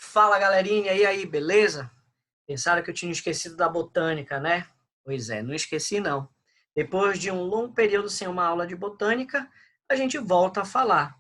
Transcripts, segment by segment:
Fala, galerinha, e aí, beleza? Pensaram que eu tinha esquecido da botânica, né? Pois é, não esqueci não. Depois de um longo período sem uma aula de botânica, a gente volta a falar.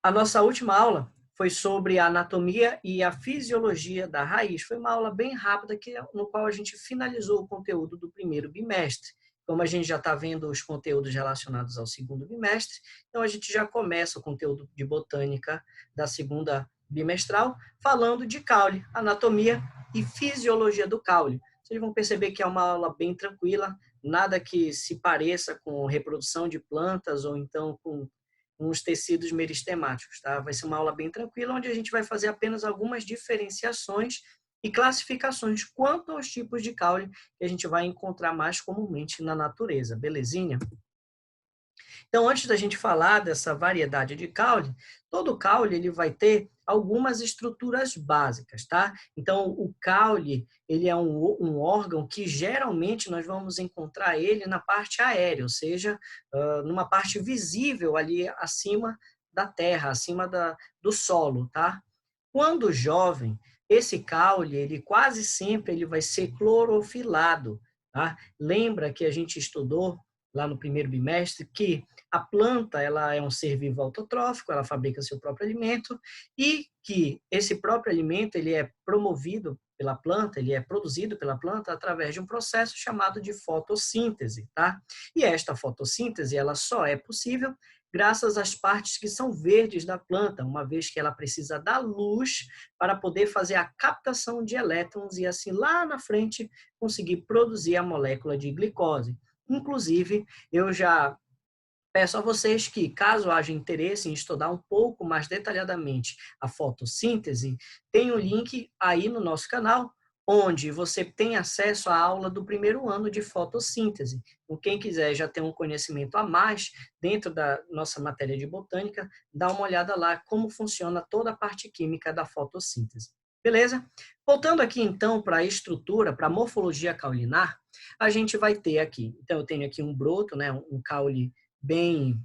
A nossa última aula foi sobre a anatomia e a fisiologia da raiz. Foi uma aula bem rápida no qual a gente finalizou o conteúdo do primeiro bimestre. Como a gente já está vendo os conteúdos relacionados ao segundo bimestre, então a gente já começa o conteúdo de botânica da segunda bimestral, falando de caule, anatomia e fisiologia do caule. Vocês vão perceber que é uma aula bem tranquila, nada que se pareça com reprodução de plantas ou então com uns tecidos meristemáticos, tá? Vai ser uma aula bem tranquila, onde a gente vai fazer apenas algumas diferenciações e classificações quanto aos tipos de caule que a gente vai encontrar mais comumente na natureza, belezinha? Então, antes da gente falar dessa variedade de caule, todo caule ele vai ter algumas estruturas básicas, tá? Então, o caule ele é um órgão que geralmente nós vamos encontrar ele na parte aérea, ou seja, numa parte visível ali acima da terra, acima do solo, tá? Quando jovem, esse caule, ele quase sempre ele vai ser clorofilado, tá? Lembra que a gente estudou lá no primeiro bimestre que a planta ela é um ser vivo autotrófico, ela fabrica seu próprio alimento e que esse próprio alimento ele é promovido pela planta, ele é produzido pela planta através de um processo chamado de fotossíntese, tá? E esta fotossíntese ela só é possível graças às partes que são verdes da planta, uma vez que ela precisa da luz para poder fazer a captação de elétrons e assim lá na frente conseguir produzir a molécula de glicose. Inclusive, eu já peço a vocês que, caso haja interesse em estudar um pouco mais detalhadamente a fotossíntese, tem um link aí no nosso canal, onde você tem acesso à aula do primeiro ano de fotossíntese. Então, quem quiser já ter um conhecimento a mais dentro da nossa matéria de botânica, dá uma olhada lá como funciona toda a parte química da fotossíntese. Beleza? Voltando aqui então para a estrutura, para a morfologia caulinar, a gente vai ter aqui, então eu tenho aqui um broto, né, um caule bem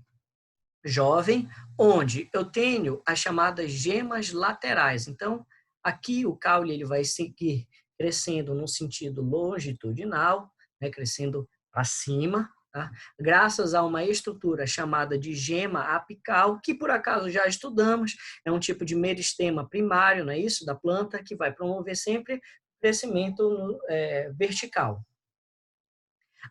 jovem, onde eu tenho as chamadas gemas laterais. Então, aqui o caule ele vai seguir crescendo no sentido longitudinal, né, crescendo para cima, tá? Graças a uma estrutura chamada de gema apical, que por acaso já estudamos, é um tipo de meristema primário, não é isso, da planta, que vai promover sempre crescimento vertical.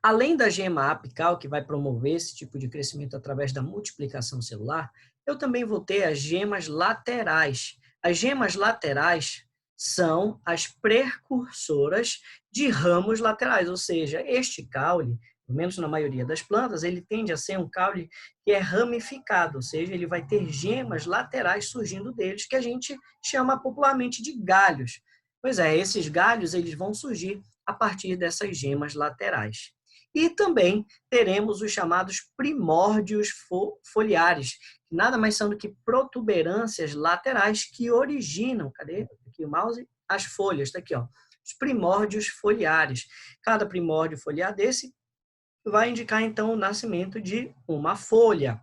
Além da gema apical, que vai promover esse tipo de crescimento através da multiplicação celular, eu também vou ter as gemas laterais. As gemas laterais são as precursoras de ramos laterais, ou seja, este caule, pelo menos na maioria das plantas, ele tende a ser um caule que é ramificado, ou seja, ele vai ter gemas laterais surgindo deles, que a gente chama popularmente de galhos. Pois é, esses galhos eles vão surgir a partir dessas gemas laterais. E também teremos os chamados primórdios foliares, que nada mais são do que protuberâncias laterais que originam, cadê aqui o mouse? As folhas, está aqui, ó, os primórdios foliares. Cada primórdio foliar desse vai indicar, então, o nascimento de uma folha.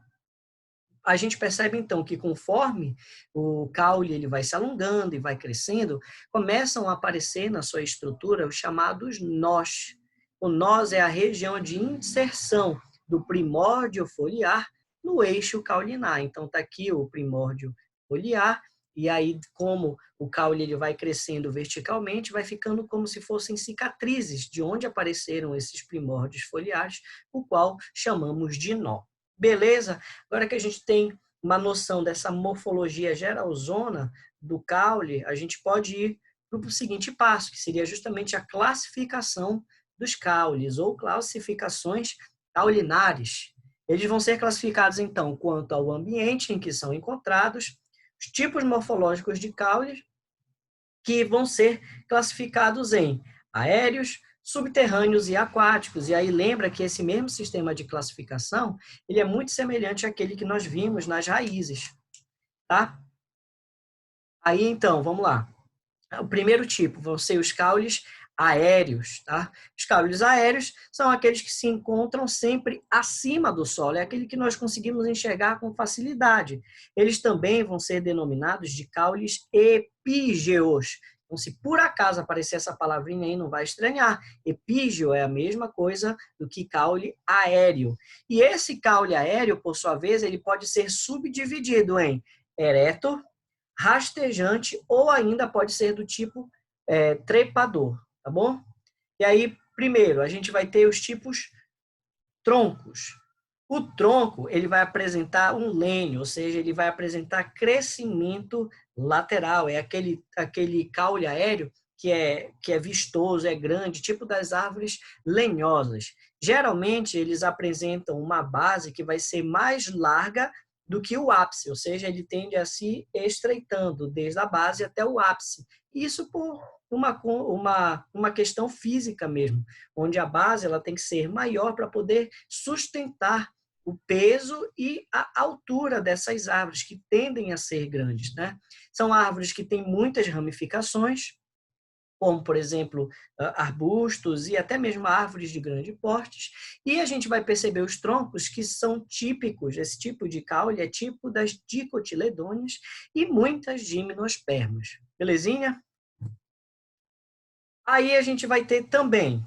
A gente percebe, então, que conforme o caule ele vai se alongando e vai crescendo, começam a aparecer na sua estrutura os chamados nós. O nós é a região de inserção do primórdio foliar no eixo caulinar. Então, está aqui o primórdio foliar, e aí, como o caule ele vai crescendo verticalmente, vai ficando como se fossem cicatrizes de onde apareceram esses primórdios foliares, o qual chamamos de nó. Beleza? Agora que a gente tem uma noção dessa morfologia geralzona do caule, a gente pode ir para o seguinte passo, que seria justamente a classificação dos caules, ou classificações caulinares. Eles vão ser classificados, então, quanto ao ambiente em que são encontrados, os tipos morfológicos de caules, que vão ser classificados em aéreos, subterrâneos e aquáticos. E aí lembra que esse mesmo sistema de classificação, ele é muito semelhante àquele que nós vimos nas raízes, tá? Aí então, vamos lá. O primeiro tipo vão ser os caules aéreos, tá? Os caules aéreos são aqueles que se encontram sempre acima do solo, é aquele que nós conseguimos enxergar com facilidade. Eles também vão ser denominados de caules epígeos. Então, se por acaso aparecer essa palavrinha aí, não vai estranhar. Epígeo é a mesma coisa do que caule aéreo. E esse caule aéreo, por sua vez, ele pode ser subdividido em ereto, rastejante ou ainda pode ser do tipo trepador, tá bom? E aí, primeiro, a gente vai ter os tipos troncos. O tronco, ele vai apresentar um lênio, ou seja, ele vai apresentar crescimento lateral. É aquele caule aéreo que é vistoso, é grande, tipo das árvores lenhosas. Geralmente, eles apresentam uma base que vai ser mais larga do que o ápice, ou seja, ele tende a se estreitando desde a base até o ápice. Isso por uma questão física mesmo, onde a base ela tem que ser maior para poder sustentar o peso e a altura dessas árvores, que tendem a ser grandes, né? São árvores que têm muitas ramificações, como, por exemplo, arbustos e até mesmo árvores de grande porte. E a gente vai perceber os troncos que são típicos, esse tipo de caule é tipo das dicotiledôneas e muitas gimnospermas. Belezinha? Aí a gente vai ter também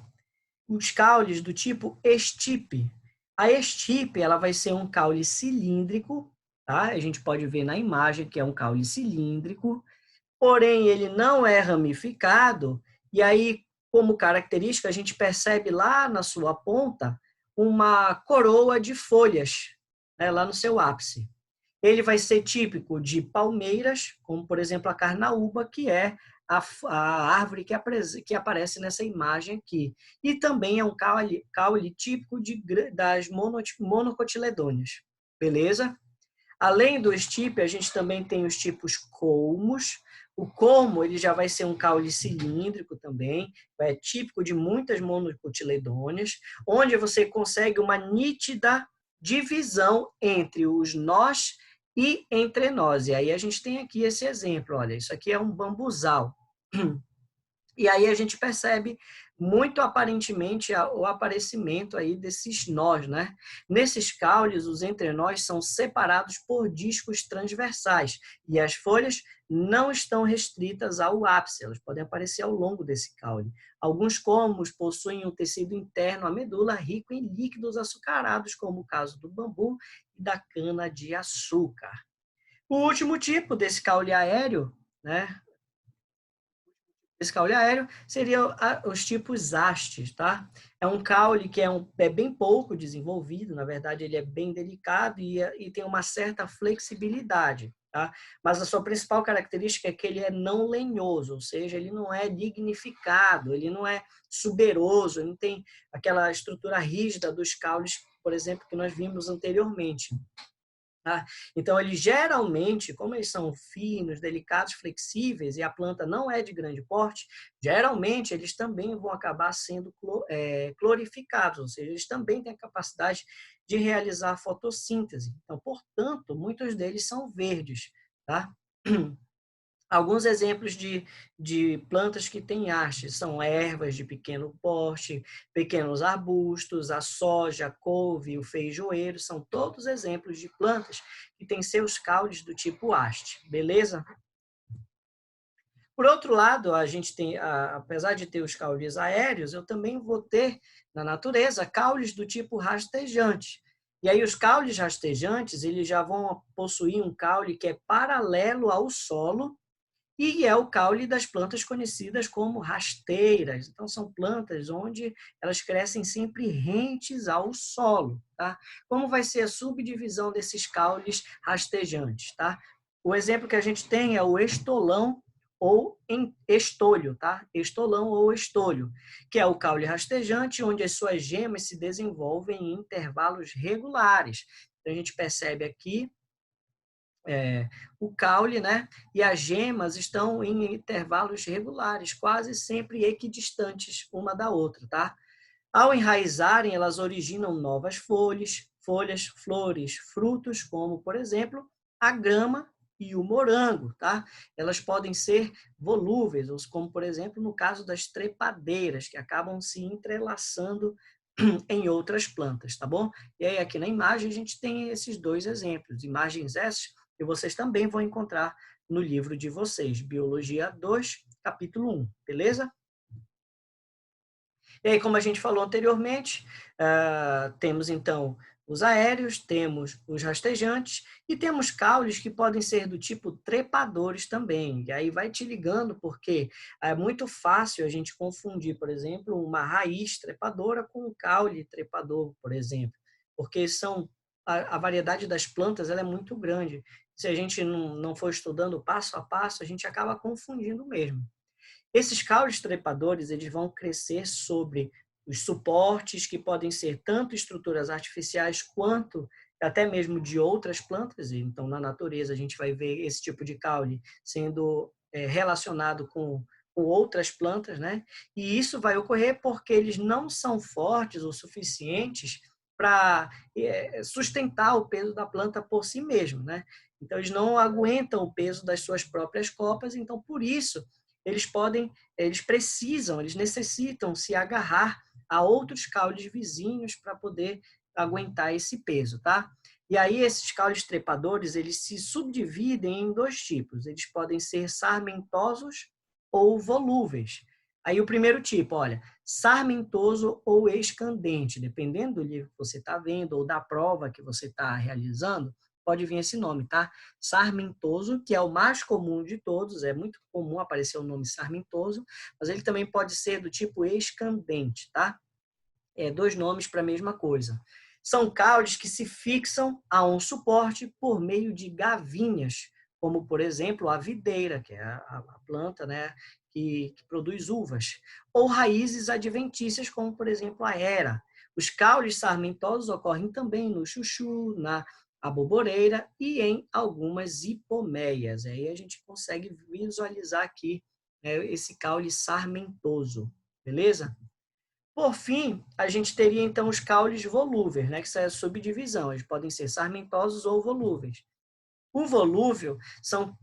os caules do tipo estipe. A estipe ela vai ser um caule cilíndrico, tá? A gente pode ver na imagem que é um caule cilíndrico, porém ele não é ramificado, e aí, como característica, a gente percebe lá na sua ponta uma coroa de folhas, né, lá no seu ápice. Ele vai ser típico de palmeiras, como por exemplo a carnaúba, que é a árvore que aparece nessa imagem aqui. E também é um caule típico das monocotiledôneas. Beleza? Além do estipe, a gente também tem os tipos colmos. O colmo ele já vai ser um caule cilíndrico também, é típico de muitas monocotiledôneas, onde você consegue uma nítida divisão entre os nós e entre nós. E aí a gente tem aqui esse exemplo, olha, isso aqui é um bambuzal. E aí a gente percebe muito aparentemente o aparecimento aí desses nós, né? Nesses caules, os entrenós são separados por discos transversais e as folhas não estão restritas ao ápice, elas podem aparecer ao longo desse caule. Alguns colmos possuem um tecido interno, a medula, rico em líquidos açucarados, como o caso do bambu e da cana-de-açúcar. O último tipo desse caule aéreo, né? Esse caule aéreo seria os tipos hastes, tá? É um caule que é bem pouco desenvolvido, na verdade ele é bem delicado e tem uma certa flexibilidade, tá? Mas a sua principal característica é que ele é não lenhoso, ou seja, ele não é lignificado, ele não é suberoso, ele não tem aquela estrutura rígida dos caules, por exemplo, que nós vimos anteriormente. Tá? Então, eles geralmente, como eles são finos, delicados, flexíveis e a planta não é de grande porte, geralmente eles também vão acabar sendo clorificados, ou seja, eles também têm a capacidade de realizar fotossíntese. Então, portanto, muitos deles são verdes. Tá? Alguns exemplos de plantas que têm hastes são ervas de pequeno porte, pequenos arbustos, a soja, a couve, o feijoeiro, são todos exemplos de plantas que têm seus caules do tipo haste, beleza? Por outro lado, a gente tem, apesar de ter os caules aéreos, eu também vou ter na natureza caules do tipo rastejante. E aí os caules rastejantes, eles já vão possuir um caule que é paralelo ao solo, e é o caule das plantas conhecidas como rasteiras. Então, são plantas onde elas crescem sempre rentes ao solo. Tá? Como vai ser a subdivisão desses caules rastejantes? Tá? O exemplo que a gente tem é o estolão ou estolho, tá? Estolão ou estolho, que é o caule rastejante, onde as suas gemas se desenvolvem em intervalos regulares. Então, a gente percebe aqui o caule, né? E as gemas estão em intervalos regulares, quase sempre equidistantes uma da outra, tá? Ao enraizarem, elas originam novas folhas, flores, frutos, como, por exemplo, a grama e o morango, tá? Elas podem ser volúveis, como por exemplo no caso das trepadeiras, que acabam se entrelaçando em outras plantas, tá bom? E aí aqui na imagem a gente tem esses dois exemplos, imagens essas que vocês também vão encontrar no livro de vocês, Biologia 2, capítulo 1, beleza? E aí, como a gente falou anteriormente, temos então os aéreos, temos os rastejantes e temos caules que podem ser do tipo trepadores também. E aí vai te ligando, porque é muito fácil a gente confundir, por exemplo, uma raiz trepadora com um caule trepador, por exemplo, porque a variedade das plantas ela é muito grande. Se a gente não for estudando passo a passo, a gente acaba confundindo mesmo. Esses caules trepadores eles vão crescer sobre os suportes, que podem ser tanto estruturas artificiais quanto até mesmo de outras plantas. Então, na natureza, a gente vai ver esse tipo de caule sendo relacionado com outras plantas, né? E isso vai ocorrer porque eles não são fortes o suficientes para sustentar o peso da planta por si mesmo, né? Então, eles não aguentam o peso das suas próprias copas, então, por isso, eles necessitam se agarrar a outros caules vizinhos para poder aguentar esse peso, tá? E aí esses caules trepadores, eles se subdividem em dois tipos. Eles podem ser sarmentosos ou volúveis. Aí o primeiro tipo, olha, sarmentoso ou escandente, dependendo do livro que você está vendo ou da prova que você está realizando, pode vir esse nome, tá? Sarmentoso, que é o mais comum de todos, é muito comum aparecer o nome sarmentoso, mas ele também pode ser do tipo escandente, tá? Dois nomes para a mesma coisa. São caules que se fixam a um suporte por meio de gavinhas, como, por exemplo, a videira, que é a planta, né, que produz uvas, ou raízes adventícias, como, por exemplo, a era. Os caules sarmentosos ocorrem também no chuchu, na aboboreira e em algumas hipomeias. Aí a gente consegue visualizar aqui esse caule sarmentoso, beleza? Por fim, a gente teria então os caules volúveis, né, que são a subdivisão. Eles podem ser sarmentosos ou volúveis. O volúvel são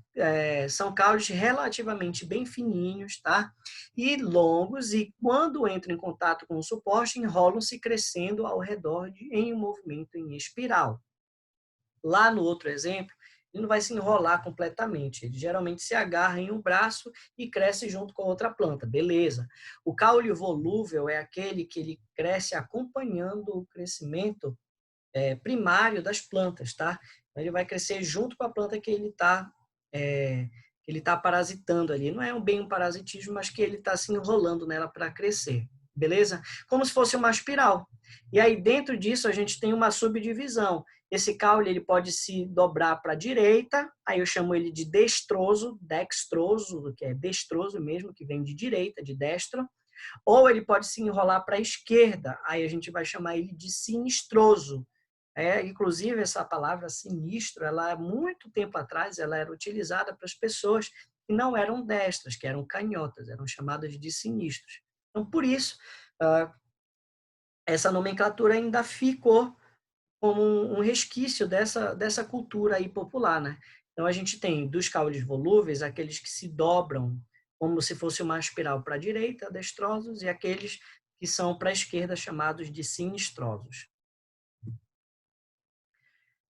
caules relativamente bem fininhos, tá? E longos, e quando entram em contato com o suporte, enrolam-se crescendo ao redor em um movimento em espiral. Lá no outro exemplo, ele não vai se enrolar completamente. Ele geralmente se agarra em um braço e cresce junto com a outra planta. Beleza. O caule volúvel é aquele que ele cresce acompanhando o crescimento primário das plantas, tá? Ele vai crescer junto com a planta que ele tá parasitando ali. Não é bem um parasitismo, mas que ele está se enrolando nela para crescer. Beleza? Como se fosse uma espiral. E aí, dentro disso, a gente tem uma subdivisão. Esse caule ele pode se dobrar para a direita, aí eu chamo ele de dextroso, que é destroso mesmo, que vem de direita, de destra, ou ele pode se enrolar para a esquerda, aí a gente vai chamar ele de sinistroso. Inclusive, essa palavra sinistro, ela, há muito tempo atrás, ela era utilizada para as pessoas que não eram destras, que eram canhotas, eram chamadas de sinistros. Então, por isso, essa nomenclatura ainda ficou como um resquício dessa cultura aí popular, né? Então, a gente tem dos caules volúveis, aqueles que se dobram como se fosse uma espiral para a direita, destrosos, e aqueles que são para a esquerda, chamados de sinistrosos.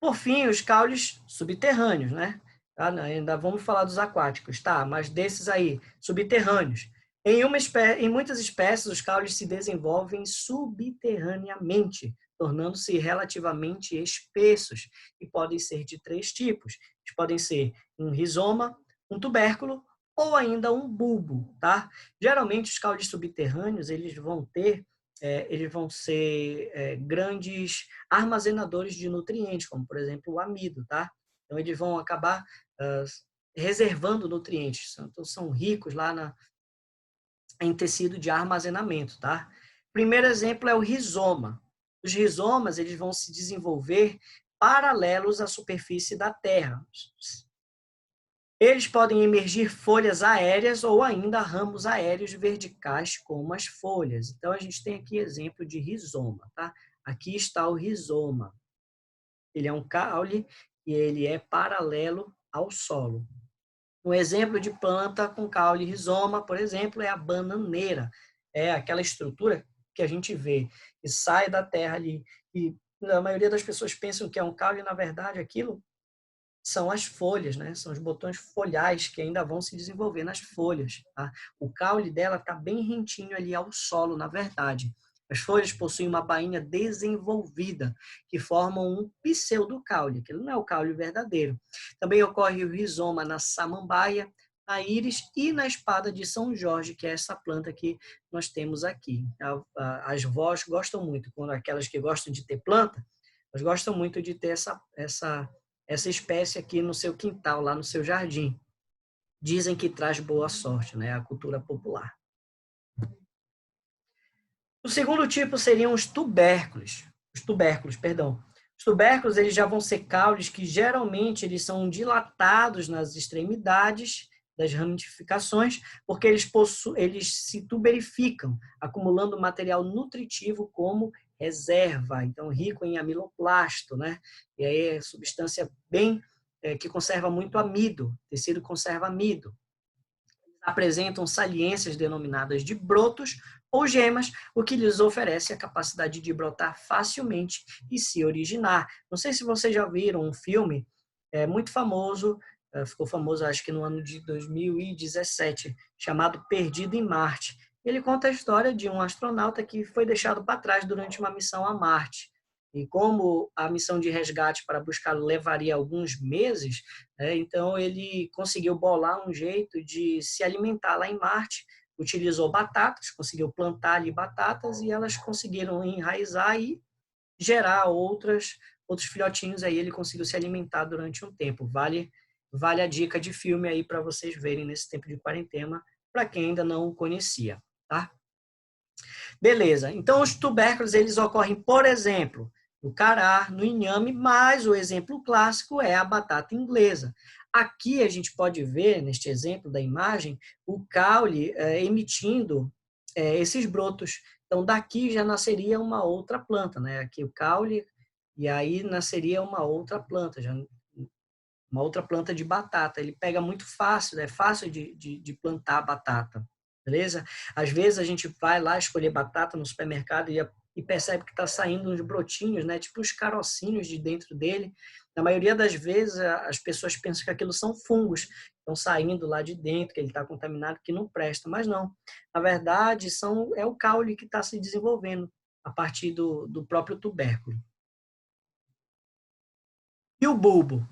Por fim, os caules subterrâneos, né? Ainda vamos falar dos aquáticos, tá? Mas desses aí, subterrâneos. Em muitas espécies, os caules se desenvolvem subterraneamente, tornando-se relativamente espessos, e podem ser de três tipos. Eles podem ser um rizoma, um tubérculo ou ainda um bulbo, tá? Geralmente, os caules subterrâneos, eles vão ser grandes armazenadores de nutrientes, como, por exemplo, o amido, tá? Então, eles vão acabar reservando nutrientes. Então, são ricos lá em tecido de armazenamento, tá? Primeiro exemplo é o rizoma. Os rizomas, eles vão se desenvolver paralelos à superfície da terra. Eles podem emergir folhas aéreas ou ainda ramos aéreos verticais, como as folhas. Então, a gente tem aqui exemplo de rizoma, tá? Aqui está o rizoma. Ele é um caule e ele é paralelo ao solo. Um exemplo de planta com caule e rizoma, por exemplo, é a bananeira. É aquela estrutura que a gente vê e sai da terra ali. E a maioria das pessoas pensam que é um caule, e na verdade aquilo são as folhas, né? São os botões foliares que ainda vão se desenvolver nas folhas. Tá? O caule dela está bem rentinho ali ao solo, na verdade. As folhas possuem uma bainha desenvolvida, que formam um pseudocaule, que não é o caule verdadeiro. Também ocorre o rizoma na samambaia, na íris e na espada de São Jorge, que é essa planta que nós temos aqui. As vós gostam muito, quando aquelas que gostam de ter planta, elas gostam muito de ter essa espécie aqui no seu quintal, lá no seu jardim. Dizem que traz boa sorte, né? A cultura popular. O segundo tipo seriam os tubérculos. Os tubérculos, perdão. Os tubérculos, eles já vão ser caules que geralmente eles são dilatados nas extremidades das ramificações, porque eles se tuberificam, acumulando material nutritivo como reserva, então rico em amiloplasto, né? E aí é substância bem que conserva muito amido, tecido conserva amido. Apresentam saliências denominadas de brotos ou gemas, o que lhes oferece a capacidade de brotar facilmente e se originar. Não sei se vocês já viram um filme muito famoso, ficou famoso acho que no ano de 2017, chamado Perdido em Marte. Ele conta a história de um astronauta que foi deixado para trás durante uma missão a Marte. E como a missão de resgate para buscá-lo levaria alguns meses, então ele conseguiu bolar um jeito de se alimentar lá em Marte, utilizou batatas, conseguiu plantar ali batatas e elas conseguiram enraizar e gerar outros filhotinhos, aí ele conseguiu se alimentar durante um tempo. Vale a dica de filme aí para vocês verem nesse tempo de quarentena, para quem ainda não o conhecia, tá? Beleza, então os tubérculos eles ocorrem, por exemplo, no cará, no inhame, mas o exemplo clássico é a batata inglesa. Aqui a gente pode ver, neste exemplo da imagem, o caule emitindo esses brotos. Então, daqui já nasceria uma outra planta, né? Aqui o caule, e aí nasceria uma outra planta, já uma outra planta de batata. Ele pega muito fácil, é fácil de plantar batata, beleza? Às vezes a gente vai lá escolher batata no supermercado e percebe que está saindo uns brotinhos, né? Tipo os carocinhos de dentro dele. Na maioria das vezes as pessoas pensam que aquilo são fungos, estão saindo lá de dentro, que ele está contaminado, que não presta, mas não. Na verdade, é o caule que está se desenvolvendo a partir do próprio tubérculo. E o bulbo?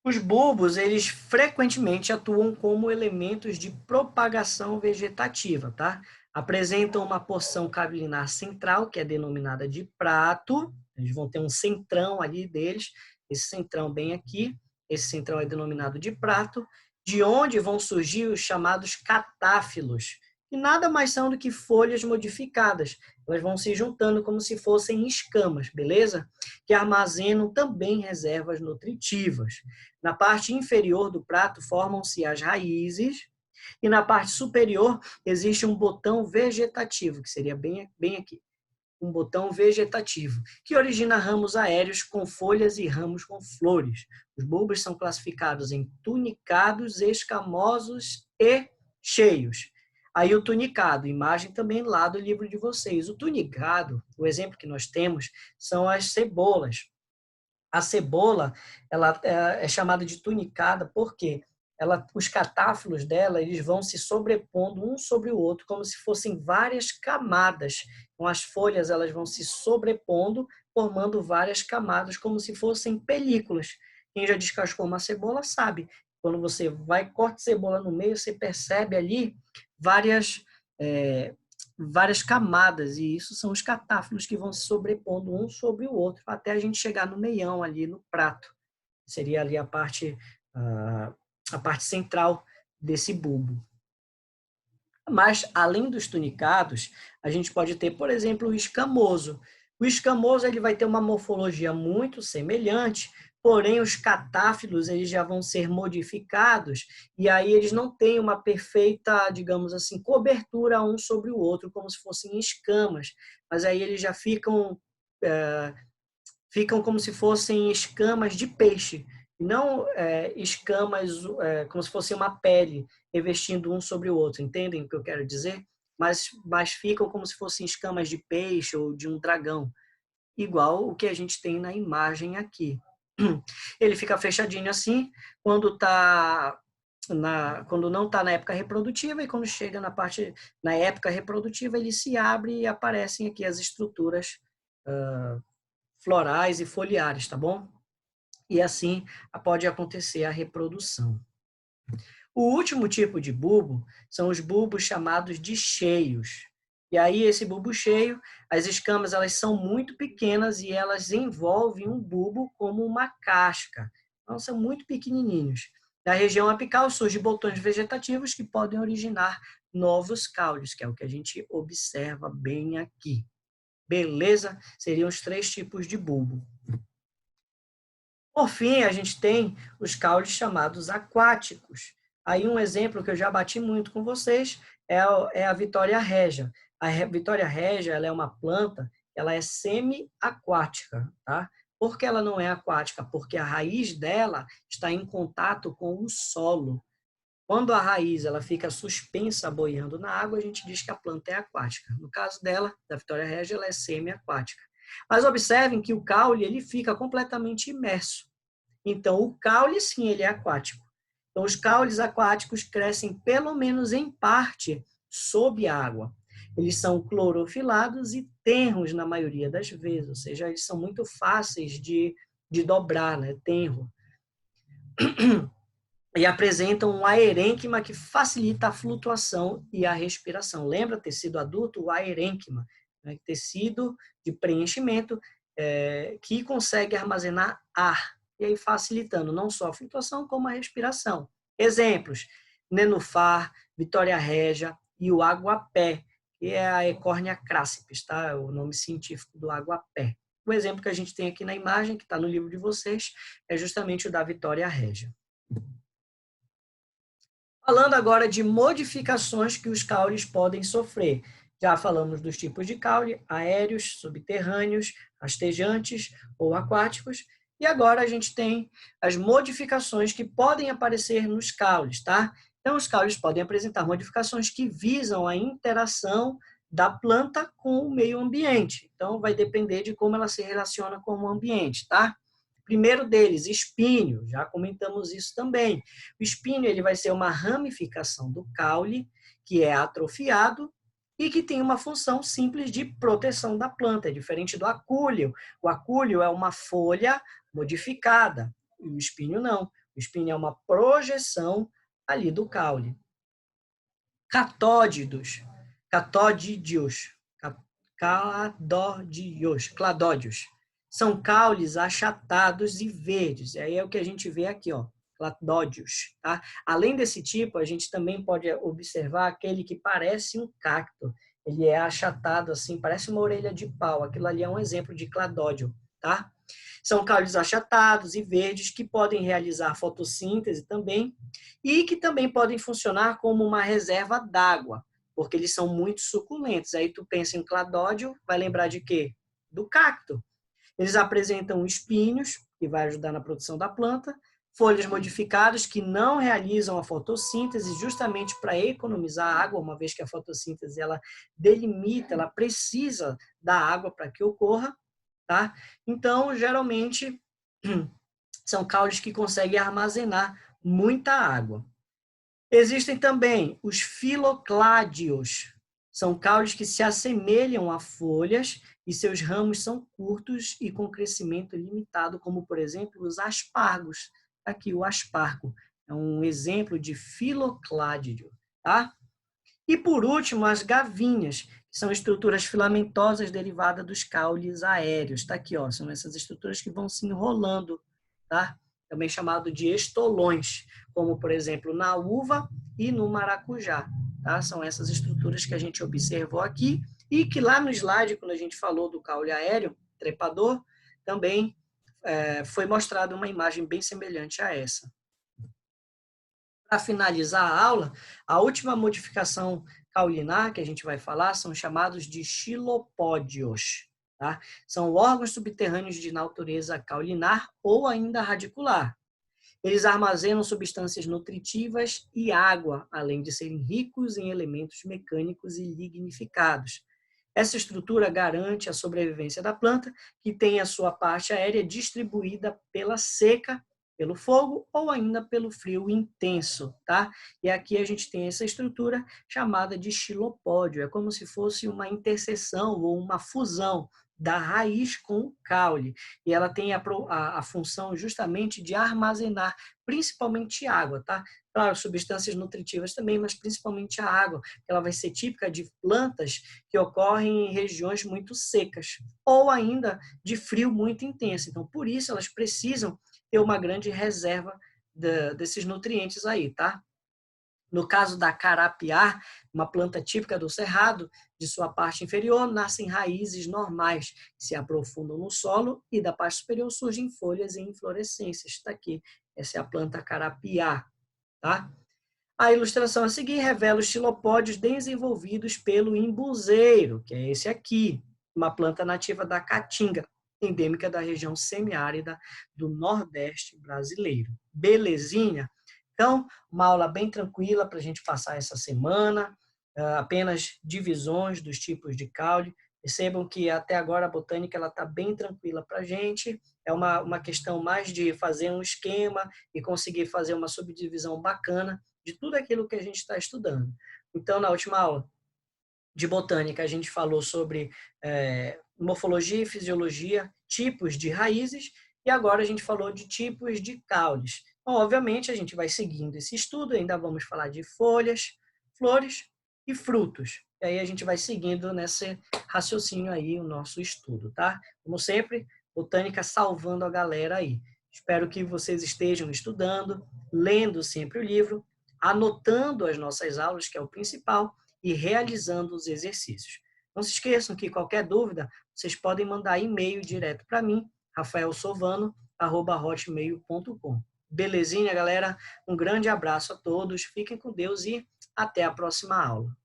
Os bulbos, eles frequentemente atuam como elementos de propagação vegetativa, tá? Apresentam uma porção cavillar central, que é denominada de prato. Eles vão ter um centrão ali deles, esse centrão bem aqui, esse centrão é denominado de prato, de onde vão surgir os chamados catáfilos, que nada mais são do que folhas modificadas. Elas vão se juntando como se fossem escamas, beleza? Que armazenam também reservas nutritivas. Na parte inferior do prato formam-se as raízes e na parte superior existe um botão vegetativo, que seria bem aqui, um botão vegetativo, que origina ramos aéreos com folhas e ramos com flores. Os bulbos são classificados em tunicados, escamosos e cheios. Aí o tunicado, imagem também lá do livro de vocês. O tunicado, o exemplo que nós temos, são as cebolas. A cebola, ela é chamada de tunicada porque os catáfilos dela, eles vão se sobrepondo um sobre o outro, como se fossem várias camadas. Então, as folhas, elas vão se sobrepondo, formando várias camadas, como se fossem películas. Quem já descascou uma cebola sabe. Quando você vai corta cebola no meio, você percebe ali várias camadas, e isso são os catáfilos que vão se sobrepondo um sobre o outro, até a gente chegar no meião ali no prato. Seria ali a parte central desse bulbo. Mas, além dos tunicados, a gente pode ter, por exemplo, o escamoso. O escamoso ele vai ter uma morfologia muito semelhante, porém os catáfilos eles já vão ser modificados e aí eles não têm uma perfeita, digamos assim, cobertura um sobre o outro, como se fossem escamas, mas aí eles já ficam como se fossem escamas de peixe. e não escamas como se fosse uma pele revestindo um sobre o outro, entendem o que eu quero dizer? Mas ficam como se fossem escamas de peixe ou de um dragão, igual o que a gente tem na imagem aqui. Ele fica fechadinho assim quando quando não está na época reprodutiva, e quando chega na época reprodutiva, ele se abre e aparecem aqui as estruturas florais e foliares, tá bom? E assim pode acontecer a reprodução. O último tipo de bulbo são os bulbos chamados de cheios. E aí, esse bulbo cheio, as escamas elas são muito pequenas e elas envolvem um bulbo como uma casca. Então, são muito pequenininhos. Na região apical surgem botões vegetativos que podem originar novos caules, que é o que a gente observa bem aqui. Beleza? Seriam os 3 tipos de bulbo. Por fim, a gente tem os caules chamados aquáticos. Aí um exemplo que eu já bati muito com vocês é a Vitória Regia. A Vitória Regia ela é uma planta, ela é semi-aquática, tá? Por que ela não é aquática? Porque a raiz dela está em contato com o solo. Quando a raiz ela fica suspensa boiando na água, a gente diz que a planta é aquática. No caso dela, da Vitória Regia, ela é semi-aquática. Mas observem que o caule ele fica completamente imerso. Então, o caule, sim, ele é aquático. Então, os caules aquáticos crescem, pelo menos em parte, sob a água. Eles são clorofilados e tenros na maioria das vezes, ou seja, eles são muito fáceis de dobrar, né? Tenro. E apresentam um aerênquima que facilita a flutuação e a respiração. Lembra tecido adulto? O aerênquima, né? Tecido de preenchimento que consegue armazenar ar, e aí facilitando não só a flutuação, como a respiração. Exemplos: nenufar, Vitória Regia e o aguapé, que é a Ecornia crassipes, tá? É o nome científico do aguapé. O exemplo que a gente tem aqui na imagem, que está no livro de vocês, é justamente o da Vitória Regia. Falando agora de modificações que os caules podem sofrer. Já falamos dos tipos de caule, aéreos, subterrâneos, rastejantes ou aquáticos. E agora a gente tem as modificações que podem aparecer nos caules, tá? Então, os caules podem apresentar modificações que visam a interação da planta com o meio ambiente. Então, vai depender de como ela se relaciona com o ambiente, tá? Primeiro deles, espinho, já comentamos isso também. O espinho ele vai ser uma ramificação do caule, que é atrofiado e que tem uma função simples de proteção da planta, é diferente do acúleo. O acúleo é uma folha modificada, e o espinho não. O espinho é uma projeção ali do caule. Catódidos, cladódios. São caules achatados e verdes. E aí é o que a gente vê aqui, ó, cladódios. Tá? Além desse tipo, a gente também pode observar aquele que parece um cacto. Ele é achatado assim, parece uma orelha de pau. Aquilo ali é um exemplo de cladódio. Tá? São caules achatados e verdes que podem realizar fotossíntese também e que também podem funcionar como uma reserva d'água, porque eles são muito suculentos. Aí tu pensa em cladódio, vai lembrar de quê? Do cacto. Eles apresentam espinhos, que vai ajudar na produção da planta, folhas modificadas que não realizam a fotossíntese justamente para economizar água, uma vez que a fotossíntese ela delimita, ela precisa da água para que ocorra, tá? Então, geralmente, são caules que conseguem armazenar muita água. Existem também os filocládios. São caules que se assemelham a folhas e seus ramos são curtos e com crescimento limitado, como, por exemplo, os aspargos. Aqui, o aspargo é um exemplo de filocládio, tá? E, por último, as gavinhas, que são estruturas filamentosas derivadas dos caules aéreos. Está aqui, ó, são essas estruturas que vão se enrolando, tá? Também chamado de estolões, como, por exemplo, na uva e no maracujá. Tá? São essas estruturas que a gente observou aqui e que lá no slide, quando a gente falou do caule aéreo, trepador, também foi mostrada uma imagem bem semelhante a essa. Para finalizar a aula, a última modificação caulinar que a gente vai falar são chamados de xilopódios. Tá? São órgãos subterrâneos de natureza caulinar ou ainda radicular. Eles armazenam substâncias nutritivas e água, além de serem ricos em elementos mecânicos e lignificados. Essa estrutura garante a sobrevivência da planta, que tem a sua parte aérea distribuída pela seca, pelo fogo ou ainda pelo frio intenso, tá? E aqui a gente tem essa estrutura chamada de xilopódio, é como se fosse uma interseção ou uma fusão da raiz com o caule, e ela tem a função justamente de armazenar principalmente água, tá? Claro, substâncias nutritivas também, mas principalmente a água, ela vai ser típica de plantas que ocorrem em regiões muito secas, ou ainda de frio muito intenso. Então, por isso, elas precisam ter uma grande reserva desses nutrientes aí, tá? No caso da carapiá, uma planta típica do cerrado, de sua parte inferior nascem raízes normais, que se aprofundam no solo, e da parte superior surgem folhas e inflorescências. Está aqui, essa é a planta carapiá, tá? A ilustração a seguir revela os xilopódios desenvolvidos pelo imbuzeiro, que é esse aqui, uma planta nativa da caatinga, endêmica da região semiárida do Nordeste brasileiro. Belezinha? Então, uma aula bem tranquila para a gente passar essa semana, apenas divisões dos tipos de caule. Percebam que até agora a botânica está bem tranquila para a gente, é uma questão mais de fazer um esquema e conseguir fazer uma subdivisão bacana de tudo aquilo que a gente está estudando. Então, na última aula de botânica, a gente falou sobre morfologia e fisiologia, tipos de raízes, e agora a gente falou de tipos de caules. Então, obviamente, a gente vai seguindo esse estudo, ainda vamos falar de folhas, flores e frutos. E aí a gente vai seguindo nesse raciocínio aí o nosso estudo, tá? Como sempre, botânica salvando a galera aí. Espero que vocês estejam estudando, lendo sempre o livro, anotando as nossas aulas, que é o principal, e realizando os exercícios. Não se esqueçam que qualquer dúvida, vocês podem mandar e-mail direto para mim, rafaelsovano@hotmail.com. Belezinha, galera? Um grande abraço a todos, fiquem com Deus e até a próxima aula.